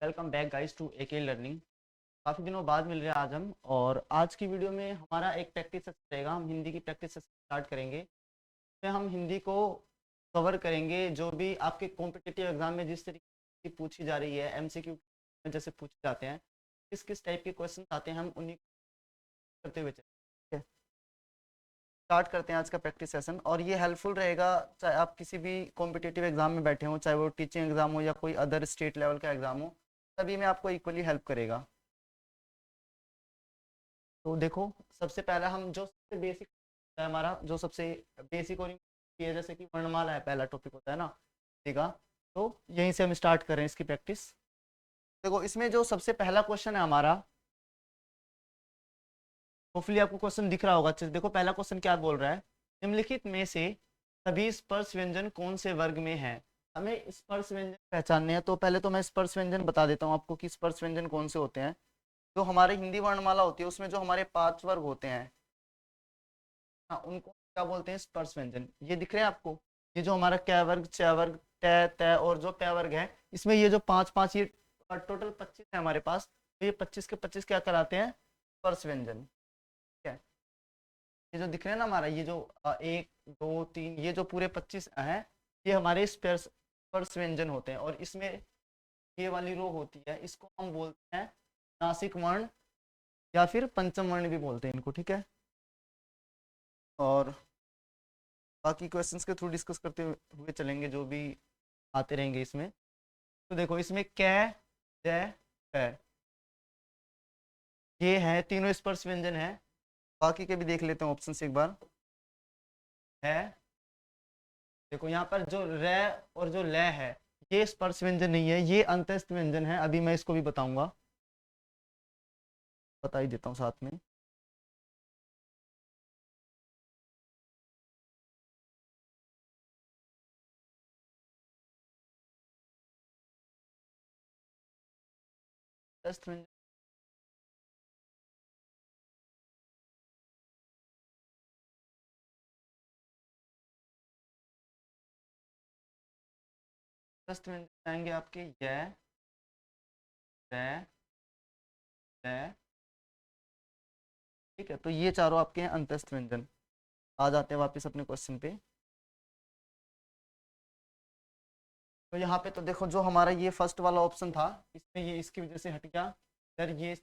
Welcome back guys to AK learning. काफ़ी दिनों बाद मिल रहे हैं आज हम। और आज की वीडियो में हमारा एक प्रैक्टिस सेशन रहेगा। हम हिंदी की प्रैक्टिस स्टार्ट करेंगे। इसमें हम हिंदी को कवर करेंगे जो भी आपके कॉम्पिटिटिव एग्जाम में जिस तरीके की पूछी जा रही है, एमसीक्यू में जैसे पूछे जाते हैं, किस किस टाइप के क्वेश्चन आते हैं, हम उन्हीं को करते हुए चलेंगे। स्टार्ट करते हैं आज का प्रैक्टिस सेशन। और ये हेल्पफुल रहेगा चाहे आप किसी भी कॉम्पिटिटिव एग्जाम में बैठे हों, चाहे वो टीचिंग एग्जाम हो या कोई अदर स्टेट लेवल का एग्जाम हो, सभी में आपको इक्वली हेल्प करेगा। तो देखो, सबसे पहला हम जो सबसे बेसिक है, हमारा जो सबसे बेसिक और important है, जैसे कि वर्णमाला है, पहला टॉपिक होता है ना, देखा। तो यहीं से हम स्टार्ट करें इसकी प्रैक्टिस। देखो, इसमें जो सबसे पहला क्वेश्चन है हमारा, होपफुली आपको क्वेश्चन दिख रहा होगा अच्छे से। देखो, पहला क्वेश्चन क्या बोल रहा है, निम्नलिखित में से सभी स्पर्श व्यंजन कौन से वर्ग में है। हमें स्पर्श व्यंजन पहचानने हैं। तो पहले तो मैं स्पर्श व्यंजन बता देता हूँ आपको कि स्पर्श व्यंजन कौन से होते हैं। जो हमारे हिंदी वर्णमाला होती है उसमें जो हमारे 5 वर्ग होते हैं, हाँ, उनको क्या बोलते हैं, स्पर्श व्यंजन। ये दिख रहे हैं आपको, ये जो हमारा क वर्ग, च वर्ग, ट, त और जो प वर्ग है, इसमें ये जो पांच पांच, ये टोटल 25 है हमारे पास। तो ये 25 के 25 क्या कराते हैं, स्पर्श व्यंजन। ठीक है, ये जो दिख रहे हैं ना हमारा, ये जो 1 2 3, ये जो पूरे 25 हैं, ये हमारे स्पर्श स्पर्श व्यंजन होते हैं। और इसमें ये वाली रो होती है, इसको हम बोलते हैं नासिक वर्ण या फिर पंचम वर्ण भी बोलते हैं इनको। ठीक है, और बाकी क्वेश्चंस के थ्रू डिस्कस करते हुए चलेंगे जो भी आते रहेंगे इसमें। तो देखो, इसमें कै, जय, पै, ये है तीनों स्पर्श व्यंजन है। बाकी के भी देख लेते हैं ऑप्शन से एक बार। है, देखो यहाँ पर जो रे और जो ले है, ये स्पर्श व्यंजन नहीं है, ये अंतस्थ व्यंजन है। अभी मैं इसको भी बताऊंगा, बता ही देता हूँ साथ में। अंतस्थ व्यंजन, अंतस्थ व्यंजन आएंगे आपके य, रे, ले। ठीक है, तो ये चारों आपके हैं अंतस्थ व्यंजन। आ जाते हैं वापस अपने क्वेश्चन पे। तो यहाँ पे तो देखो, जो हमारा ये फर्स्ट वाला ऑप्शन था, इसमें ये इसकी वजह से हट गया। सर ये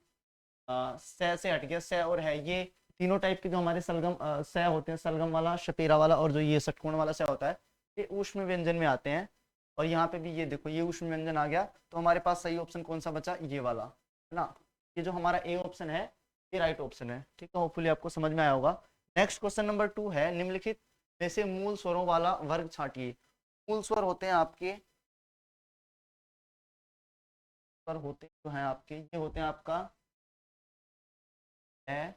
से हट गया। से और है, ये तीनों टाइप के जो हमारे सलगम से होते हैं, सलगम वाला, शपेरा वाला और जो ये षटकोण वाला से होता है, ये ऊष्म व्यंजन में आते हैं। और यहाँ पे भी ये देखो, ये ऊष्म व्यंजन आ गया। तो हमारे पास सही ऑप्शन कौन सा बचा, ये वाला है ना। ये जो हमारा ए ऑप्शन है, ये राइट ऑप्शन है। ठीक है, होपफुली आपको समझ में आया होगा। नेक्स्ट क्वेश्चन नंबर 2 है, निम्नलिखित में से मूल स्वरों वाला वर्ग छांटिए। मूल स्वर होते हैं आपके, स्वर होते जो हैं आपके, ये होते हैं आपका है,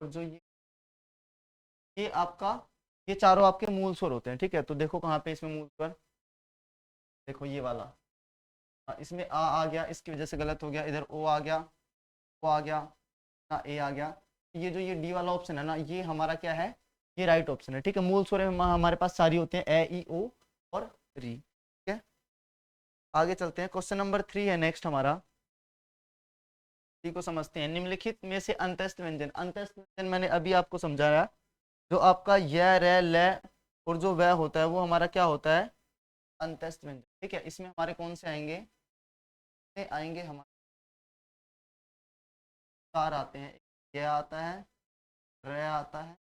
और जो ये आपका, ये चारों आपके मूल स्वर होते हैं। ठीक है, तो देखो कहाँ पे इसमें मूल स्वर, देखो ये वाला। इसमें आ गया, इसकी वजह से गलत हो गया। इधर ओ आ गया, ओ आ गया ना, ए आ गया। ये जो ये डी वाला ऑप्शन है ना, ये हमारा क्या है, ये राइट ऑप्शन है। ठीक है, मूल स्वर हमारे पास सारी होते हैं, ए ई ओ और री। ठीक है, आगे चलते हैं। क्वेश्चन नंबर 3 है नेक्स्ट हमारा, डी को समझते हैं। निम्नलिखित में से अंतस्थ व्यंजन, अंतस्थ व्यंजन मैंने अभी आपको समझाया। जो आपका य, रे, ले और जो वह होता है, वो हमारा क्या होता है, अंतस्थ व्यंजन। ठीक है, इसमें हमारे कौन से आएंगे, ये आएंगे हमारे चार आते हैं। ये आता है, रे आता है,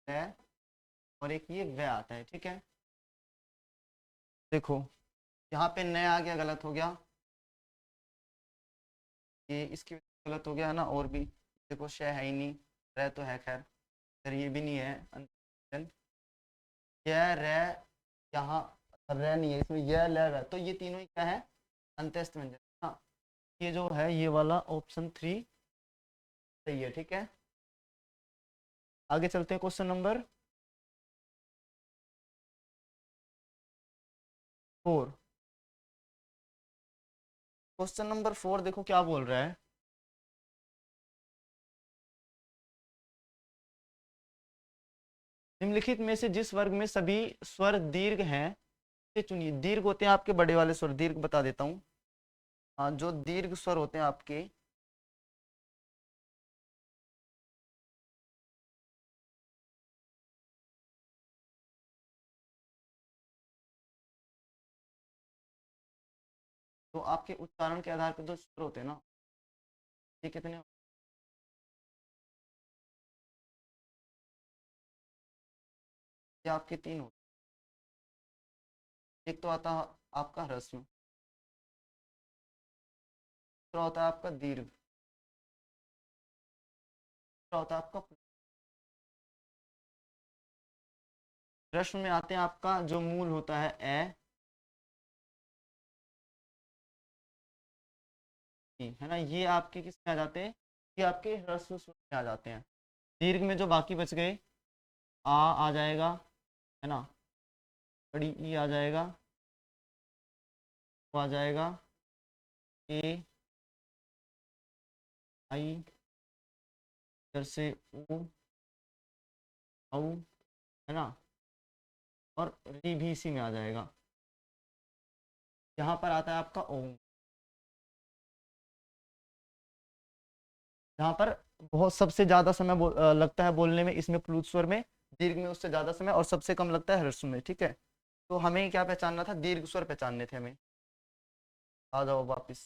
ले, और एक ये वे आता है। ठीक है, देखो यहाँ पे न आ गया, गलत हो गया। ये इसकी वजह से गलत हो गया है ना। और भी देखो, श है ही नहीं, रे तो है खैर, फिर ये भी नहीं है अंतस्थ। ये रे, यहाँ रे नहीं है, इसमें ये ले वे, तो ये तीनों ही क्या है, अंतस्थ व्यंजन। हाँ, ये जो है ये वाला ऑप्शन 3 सही है। ठीक है, आगे चलते हैं। क्वेश्चन नंबर 4, क्वेश्चन नंबर 4 देखो क्या बोल रहा है, निम्नलिखित में से जिस वर्ग में सभी स्वर दीर्घ हैं, के चुनिए। दीर्घ होते हैं आपके बड़े वाले स्वर, दीर्घ बता देता हूँ। हाँ, जो दीर्घ स्वर होते हैं आपके, तो आपके उच्चारण के आधार पर जो स्वर होते हैं ना, ये कितने, ये आपके तीन होते हैं। एक तो आता है आपका ह्रस्व, दूसरा होता है आपका दीर्घ, तीसरा होता है आपका, ह्रस्व में आते हैं आपका जो मूल होता है ए, है ना, ये आपके किस में आ जाते हैं, ये आपके ह्रस्व स्वर में आ जाते हैं। दीर्घ में जो बाकी बच गए, आ जाएगा, है ना, बड़ी ई आ जाएगा, वो आ जाएगा, ए, आई, इधर से ऊ, औ, है ना, और री भी इसी में आ जाएगा। यहाँ पर आता है आपका ओ, जहाँ पर बहुत सबसे ज्यादा समय लगता है बोलने में, इसमें प्लुत स्वर में, दीर्घ में उससे ज्यादा समय, और सबसे कम लगता है ह्रस्व में। ठीक है, तो हमें क्या पहचानना था, दीर्घ स्वर पहचानने थे हमें। आ जाओ वापिस।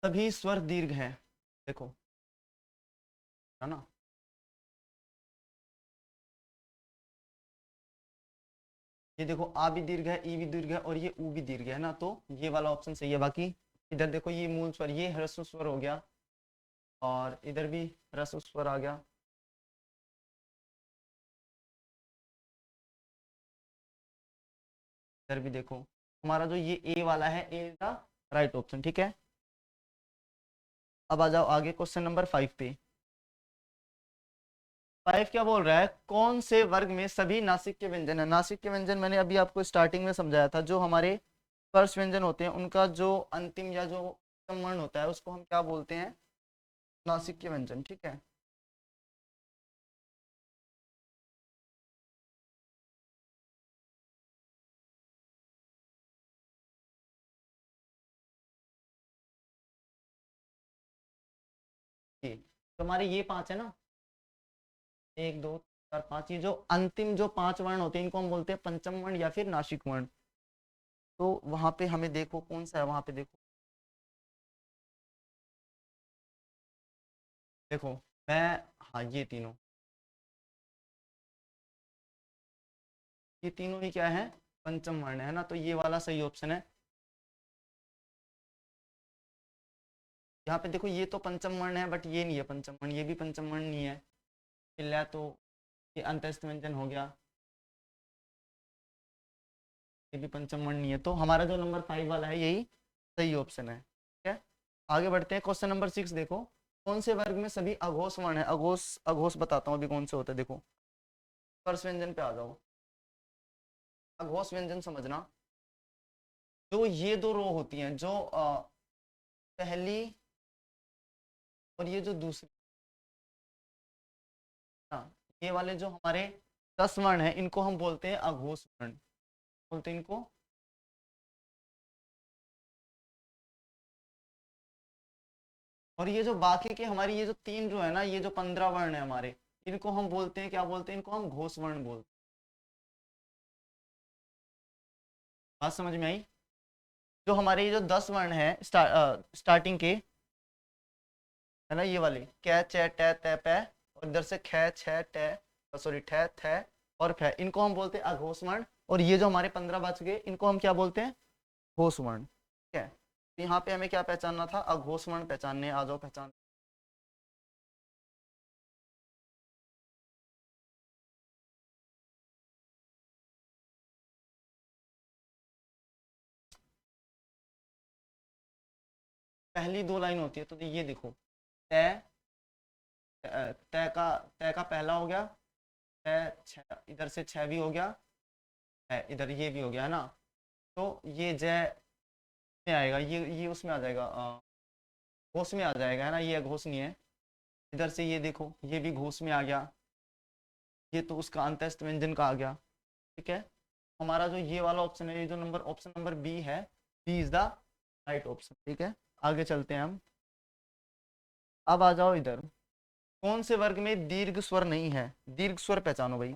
सभी स्वर दीर्घ है, देखो, है ना, ये देखो, आ भी दीर्घ है, ई भी दीर्घ है, और ये ऊ भी दीर्घ है ना, तो ये वाला ऑप्शन सही है। बाकी इधर देखो, ये मूल स्वर, ये ह्रस्व स्वर हो गया, और इधर भी ह्रस्व स्वर आ गया। इधर भी देखो, हमारा जो ये ए वाला है, ए का राइट ऑप्शन। ठीक है, अब आ जाओ आगे क्वेश्चन नंबर 5 पे। 5 क्या बोल रहा है, कौन से वर्ग में सभी नासिक के व्यंजन है। नासिक के व्यंजन मैंने अभी आपको स्टार्टिंग में समझाया था, जो हमारे स्पर्श व्यंजन होते हैं उनका जो अंतिम या जो वर्ण होता है उसको हम क्या बोलते हैं, नासिक के व्यंजन। ठीक है, ये तो हमारे ये पांच है ना, एक दो चार पांच, ये जो अंतिम जो पांच वर्ण होते हैं इनको हम बोलते हैं पंचम वर्ण या फिर नासिक वर्ण। तो वहां पे हमें देखो कौन सा है, वहां पे देखो, देखो मैं, हाँ ये तीनों, ये तीनों ही क्या है, पंचम वर्ण है ना, तो ये वाला सही ऑप्शन है। यहाँ पे देखो, ये तो पंचम वर्ण है, बट ये नहीं है पंचम वर्ण, ये भी पंचम वर्ण नहीं है, इल्ला तो ये अंतस्थ व्यंजन हो गया, ये भी पंचम वर्ण नहीं है, तो हमारा जो नंबर 5 वाला है यही सही ऑप्शन है। ठीक है, आगे बढ़ते हैं। क्वेश्चन नंबर 6 देखो, कौन से वर्ग में सभी अघोष वर्ण है। अघोष, अघोष बताता हूँ अभी कौन से होते हैं, देखो स्पर्श व्यंजन पे आ जाओ। अघोष व्यंजन समझना, जो ये दो रो होती हैं, जो पहली और ये जो दूसरी, हाँ, ये वाले जो हमारे 10 वर्ण है, इनको हम बोलते हैं अघोष वर्ण, बोलते हैं इनको। और ये जो बाकी के हमारी ये जो तीन जो है ना, ये जो 15 वर्ण है हमारे, इनको हम बोलते हैं, क्या बोलते हैं, इनको हम घोष वर्ण बोलते हैं। बात समझ में आई। जो हमारे ये जो 10 वर्ण है स्टार्टिंग के, है ना, ये वाले कै चे टे ते पे, और इधर से ख छ टे, सॉरी ठ थ और फ, इनको हम बोलते हैं अघोष वर्ण। और ये जो हमारे 15 बच गए, इनको हम क्या बोलते हैं, घोष वर्ण। ठीक है, तो यहाँ पे हमें क्या पहचानना था, अघोष वर्ण पहचानने, आ जाओ पहचान। पहली दो लाइन होती है, तो ये देखो, तय, तय का, तय का पहला हो गया, तय छ, इधर से छह भी हो गया है, इधर ये भी हो गया है ना, तो ये जय में आएगा, ये उसमें आ जाएगा, घोष में आ जाएगा, है ना, ये घोष नहीं है। इधर से ये देखो, ये भी घोष में आ गया, ये तो उसका अंत्यस्थ व्यंजन का आ गया, ठीक है। हमारा जो ये वाला ऑप्शन है, ये जो नंबर ऑप्शन नंबर बी है, B is the right option, ठीक है। आगे चलते हैं हम। अब आ जाओ इधर, कौन से वर्ग में दीर्घ स्वर नहीं है? दीर्घ स्वर पहचानो भाई।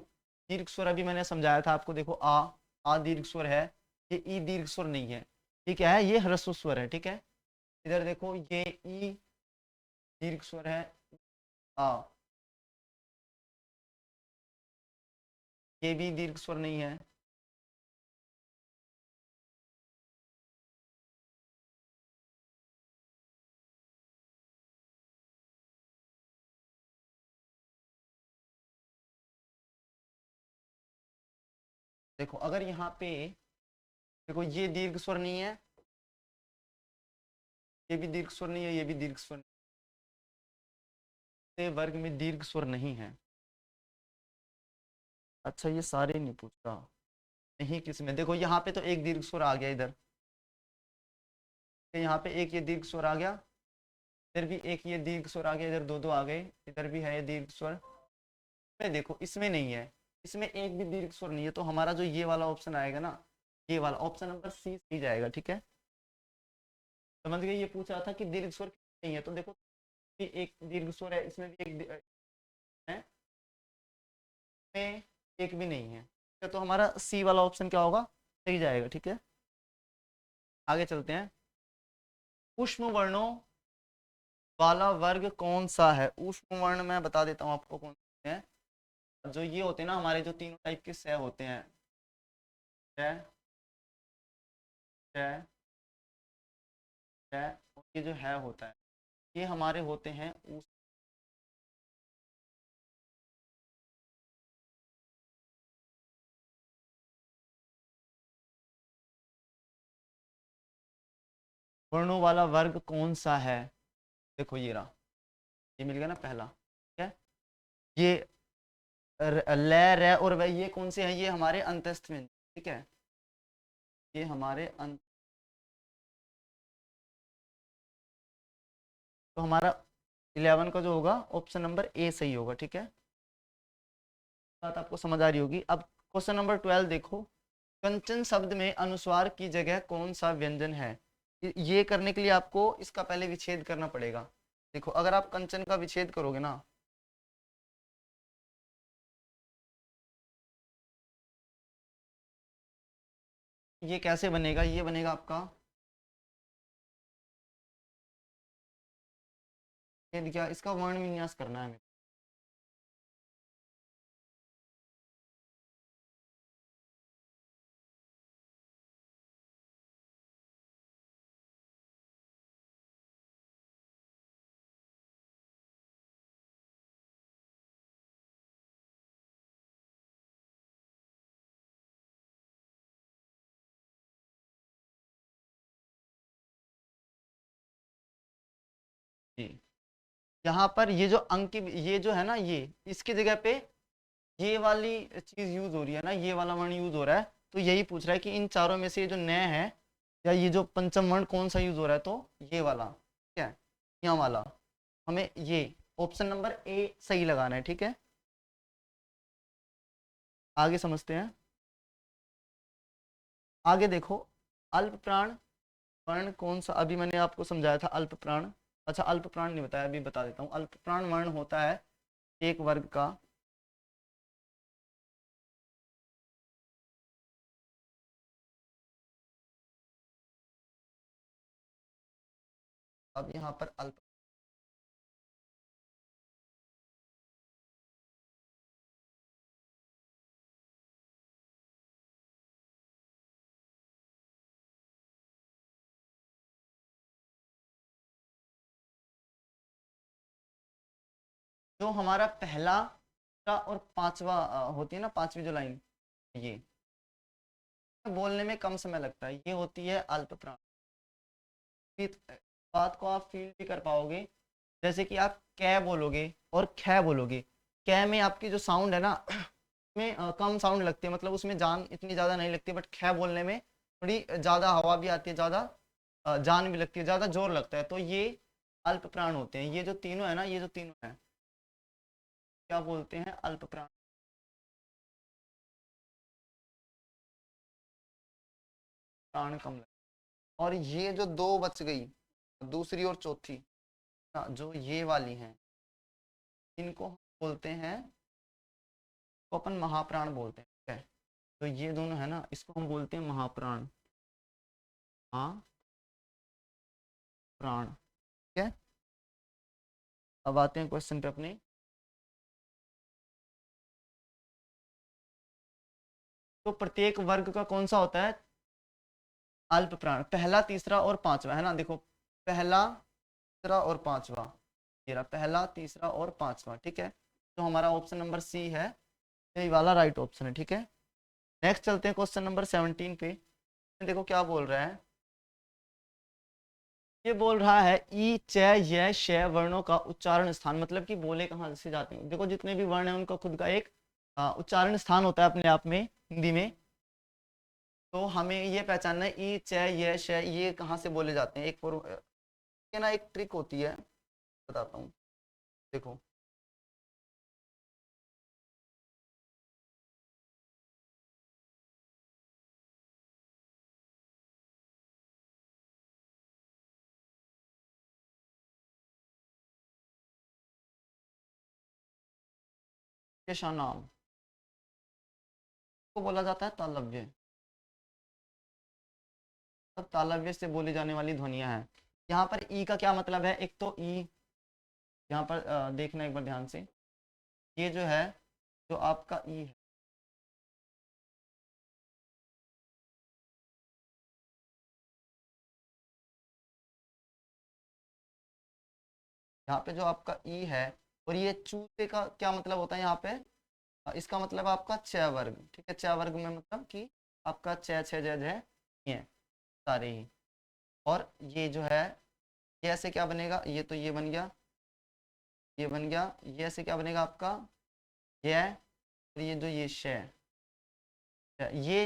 दीर्घ स्वर अभी मैंने समझाया था आपको, देखो आ दीर्घ स्वर है, ये ई दीर्घ स्वर नहीं है, ये क्या है? ये ह्रस्व स्वर है, ठीक है। इधर देखो, ये ई दीर्घ स्वर है, आ, ये भी दीर्घ स्वर नहीं है। देखो अगर यहाँ पे, देखो ये दीर्घ स्वर नहीं है, ये भी दीर्घ स्वर नहीं है, ये भी दीर्घ स्वर नहीं है, वर्ग में दीर्घ स्वर नहीं है। अच्छा ये सारे नहीं पूछ रहा, नहीं किसमें? देखो यहाँ पे तो एक दीर्घ स्वर आ गया इधर, यहाँ पे एक ये दीर्घ स्वर आ गया, इधर भी एक ये दीर्घ स्वर आ गया, इधर दो दो आ गए, इधर भी है ये दीर्घ स्वर। में देखो इसमें नहीं है, इसमें एक भी दीर्घ स्वर नहीं है, तो हमारा जो ये वाला ऑप्शन आएगा ना, ये वाला ऑप्शन नंबर सी सही जाएगा, ठीक है। समझ गए? ये पूछ रहा था कि दीर्घ स्वर नहीं है, तो देखो ये एक दीर्घ स्वर है, इसमें भी एक है, में एक भी नहीं है, तो हमारा सी वाला ऑप्शन क्या होगा? सही जाएगा, ठीक है। आगे चलते हैं। उष्म वर्णों वाला वर्ग कौन सा है? उष्म वर्ण मैं बता देता हूँ आपको कौन से हैं। जो ये होते हैं ना हमारे, जो तीनों टाइप के स होते हैं, श, श, श, और ये जो है होता है, ये हमारे होते हैं उष्म। वर्णों वाला वर्ग कौन सा है? देखो ये रहा, ये मिल गया ना पहला, ठीक है। ये ल, र और व, ये कौन से हैं? ये हमारे अंतस्थ व्यंजन, ठीक है। ये हमारे तो हमारा 11 का जो होगा ऑप्शन नंबर ए सही होगा, ठीक है। बात आपको समझ आ रही होगी। अब क्वेश्चन नंबर 12 देखो, कंचन शब्द में अनुस्वार की जगह कौन सा व्यंजन है? ये करने के लिए आपको इसका पहले विच्छेद करना पड़ेगा। देखो अगर आप कंचन का विच्छेद करोगे ना, ये कैसे बनेगा? ये बनेगा आपका, ये क्या, इसका वर्ण विन्यास करना है हमें। जी, यहाँ पर ये जो अंक, ये जो है ना, ये इसकी जगह पे ये वाली चीज यूज हो रही है ना, ये वाला वर्ण यूज हो रहा है, तो यही पूछ रहा है कि इन चारों में से ये जो न है, या ये जो पंचम वर्ण कौन सा यूज हो रहा है, तो ये वाला, क्या है, यहाँ वाला, हमें ये ऑप्शन नंबर ए सही लगाना है, ठीक है। आगे समझते हैं। आगे देखो, अल्प प्राण वर्ण कौन सा? अभी मैंने आपको समझाया था अल्प प्राण। अच्छा अल्प प्राण नहीं बताया, अभी बता देता हूँ। अल्प प्राण वर्ण होता है एक वर्ग का, अब यहाँ पर अल्प, जो हमारा पहला और पांचवा होती है ना, पांचवी जो लाइन, ये बोलने में कम समय लगता है, ये होती है अल्प प्राण। इस बात को आप फील भी कर पाओगे, जैसे कि आप कै बोलोगे और ख बोलोगे, कै में आपकी जो साउंड है ना, में कम साउंड लगती है, मतलब उसमें जान इतनी ज़्यादा नहीं लगती, बट ख बोलने में थोड़ी ज़्यादा हवा भी आती है, ज़्यादा जान भी लगती है, ज़्यादा जोर लगता है, तो ये अल्प प्राण होते हैं। ये जो तीनों है ना, ये जो तीनों है, क्या बोलते हैं? अल्प प्राण। प्राण कम लगे। और ये जो दो बच गई, दूसरी और चौथी ना, जो ये वाली हैं, इनको हम बोलते हैं, तो अपन महाप्राण बोलते हैं, ठीक है। तो ये दोनों है ना, इसको हम बोलते हैं महाप्राण, हाँ प्राण, ठीक है। अब आते हैं क्वेश्चन पे अपने। तो प्रत्येक वर्ग का कौन सा होता है अल्प प्राण, पहला तीसरा और पांचवा, है ना। देखो पहला तीसरा और पांचवा, ये रहा पहला तीसरा और पांचवा, ठीक है। तो हमारा ऑप्शन नंबर सी है, यही वाला राइट ऑप्शन है, ठीक है। नेक्स्ट चलते हैं क्वेश्चन नंबर 17 पे। देखो क्या बोल रहा है, ये बोल रहा है ई च य श वर्णों का उच्चारण स्थान, मतलब कि बोले कहाँ से जाते हैं। देखो जितने भी वर्ण हैं उनका खुद का एक उच्चारण स्थान होता है अपने आप में हिंदी में। तो हमें ये पहचानना है ई च य श ये कहाँ से बोले जाते हैं। ये ना एक ट्रिक होती है, बताता हूँ, देखो। ये नाम को बोला जाता है तालव्य। अब तालव्य से बोली जाने वाली ध्वनियां हैं। यहाँ पर ई का क्या मतलब है, एक तो ई, यहाँ पर देखना एक बार ध्यान से, ये जो है, जो आपका ई है, यहाँ पे जो आपका ई है, और ये चूते का क्या मतलब होता है यहाँ पे, इसका मतलब आपका छ वर्ग, ठीक है। छ वर्ग में मतलब कि आपका छ छ जय जय ये सारे ही। और ये जो है, ये ऐसे क्या बनेगा, ये तो ये बन गया, ये बन गया, ये ऐसे क्या बनेगा आपका ये, और ये जो ये श, ये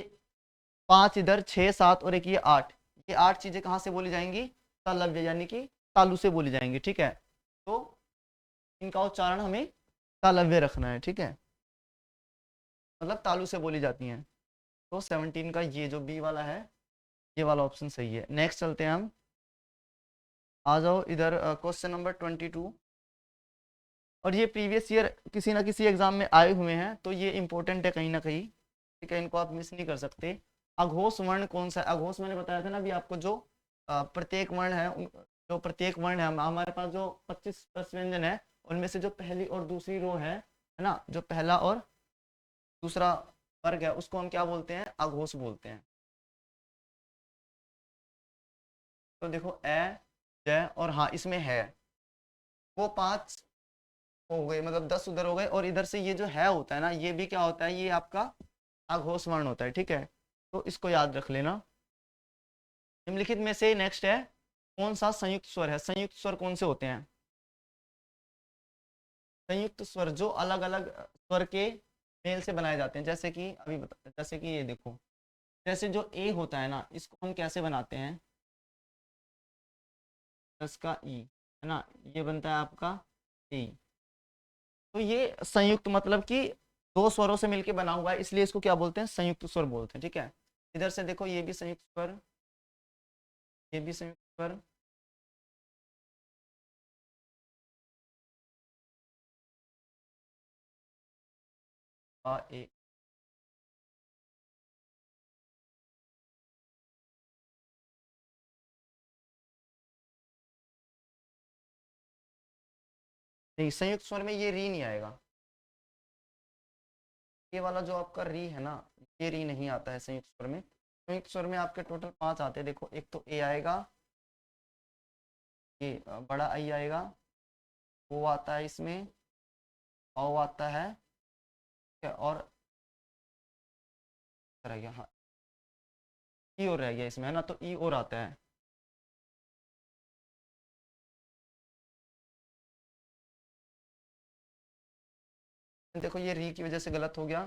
पांच इधर, छः सात और एक ये आठ, ये आठ चीजें कहाँ से बोली जाएंगी, तालव्य यानी कि तालु से बोली जाएंगी, ठीक है। तो इनका उच्चारण हमें तालव्य रखना है, ठीक है, मतलब तालु से बोली जाती हैं। तो 17 का ये जो बी वाला है, ये वाला ऑप्शन सही है। नेक्स्ट चलते हैं हम, आ जाओ इधर क्वेश्चन नंबर 22। और ये प्रीवियस ईयर किसी ना किसी एग्जाम में आए हुए हैं, तो ये इंपॉर्टेंट है कहीं ना कहीं, ठीक है, इनको आप मिस नहीं कर सकते। अघोष वर्ण कौन सा है, अघोष मैंने बताया था ना अभी आपको, जो प्रत्येक वर्ण है, जो प्रत्येक वर्ण है, हमारे पास जो 25 प्लस व्यंजन है, उनमें से जो पहली और दूसरी रो है ना, जो पहला और दूसरा वर्ग है, उसको हम क्या बोलते हैं, अघोष बोलते हैं। तो देखो ए, जय और हाँ इसमें है, वो पांच हो गए, मतलब 10 उधर हो गए, और इधर से ये जो है होता है ना, ये भी क्या होता है, ये आपका अघोष वर्ण होता है, ठीक है। तो इसको याद रख लेना। निम्नलिखित में से नेक्स्ट है, कौन सा संयुक्त स्वर है, संयुक्त स्वर कौन से होते हैं, संयुक्त स्वर जो अलग अलग स्वर के मेल से बनाए जाते हैं। जैसे कि अभी बता, जैसे कि ये देखो, जैसे जो ए होता है ना, इसको हम कैसे बनाते हैं, 10 का ई, है ना, ये बनता है आपका ई। तो ये संयुक्त मतलब कि दो स्वरों से मिलके बना हुआ है, इसलिए इसको क्या बोलते हैं, संयुक्त स्वर बोलते हैं, ठीक है। इधर से देखो, ये भी संयुक्त स्वर, ये भी संयुक्त स्वर, ए, नहीं संयुक्त स्वर में ये री नहीं आएगा, ये वाला जो आपका री है ना, ये री नहीं आता है संयुक्त स्वर में। संयुक्त स्वर में आपके टोटल 5 आते हैं, देखो एक तो ए आएगा, ये बड़ा आई आएगा, वो आता है इसमें, औ आता है, ठीक है, और रह गया, हाँ ई और रह गया इसमें, है ना, तो ई और आता है। देखो ये री की वजह से गलत हो गया,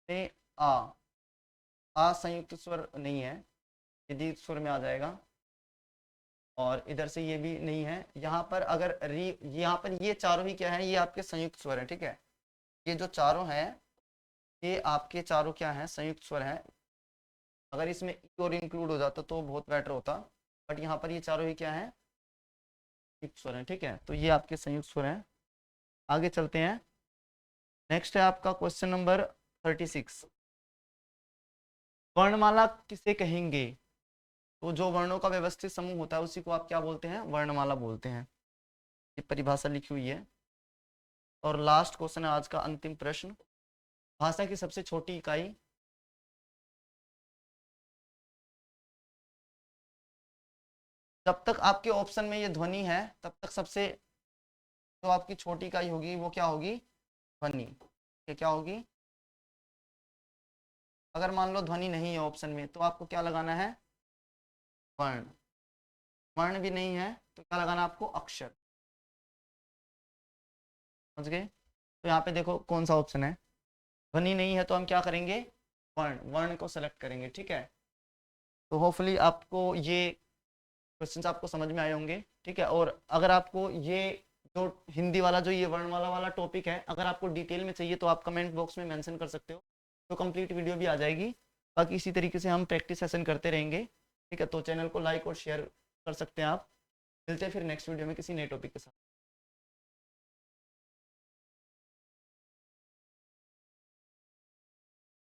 ए आ संयुक्त स्वर नहीं है, ये दीर्घ स्वर में आ जाएगा। और इधर से ये भी नहीं है, यहाँ पर अगर री, यहाँ पर ये चारों ही क्या है, ये आपके संयुक्त स्वर है, ठीक है। ये जो चारों हैं, ये आपके चारों क्या हैं, संयुक्त स्वर हैं। अगर इसमें ई और इंक्लूड हो जाता तो बहुत बेटर होता, बट यहाँ पर ये चारों ही क्या है, संयुक्त स्वर हैं। ठीक है, तो ये आपके संयुक्त स्वर हैं। आगे चलते हैं। नेक्स्ट है आपका क्वेश्चन नंबर 36। वर्णमाला किसे कहेंगे? तो जो वर्णों का व्यवस्थित समूह होता है उसी को आप क्या बोलते हैं, वर्णमाला बोलते हैं। ये परिभाषा लिखी हुई है। और लास्ट क्वेश्चन है आज का, अंतिम प्रश्न। भाषा की सबसे छोटी इकाई? जब तक आपके ऑप्शन में ये ध्वनि है तब तक सबसे जो आपकी छोटी इकाई होगी वो क्या होगी, ध्वनि। ये क्या होगी? अगर मान लो ध्वनि नहीं है ऑप्शन में तो आपको क्या लगाना है, वर्ण। वर्ण भी नहीं है तो क्या लगाना आपको, अक्षर। समझ गए? तो यहाँ पे देखो कौन सा ऑप्शन है, ध्वनि नहीं है तो हम क्या करेंगे, वर्ण, वर्ण को सेलेक्ट करेंगे। ठीक है, तो होपफुली आपको ये क्वेश्चंस आपको समझ में आए होंगे। ठीक है, और अगर आपको ये जो हिंदी वाला जो ये वर्णमाला वाला टॉपिक है अगर आपको डिटेल में चाहिए तो आप कमेंट बॉक्स में मेंशन कर सकते हो, तो कंप्लीट वीडियो भी आ जाएगी। बाकी इसी तरीके से हम प्रैक्टिस सेशन करते रहेंगे। ठीक है, तो चैनल को लाइक और शेयर कर सकते हैं आप। मिलते हैं फिर नेक्स्ट वीडियो में किसी नए टॉपिक के साथ।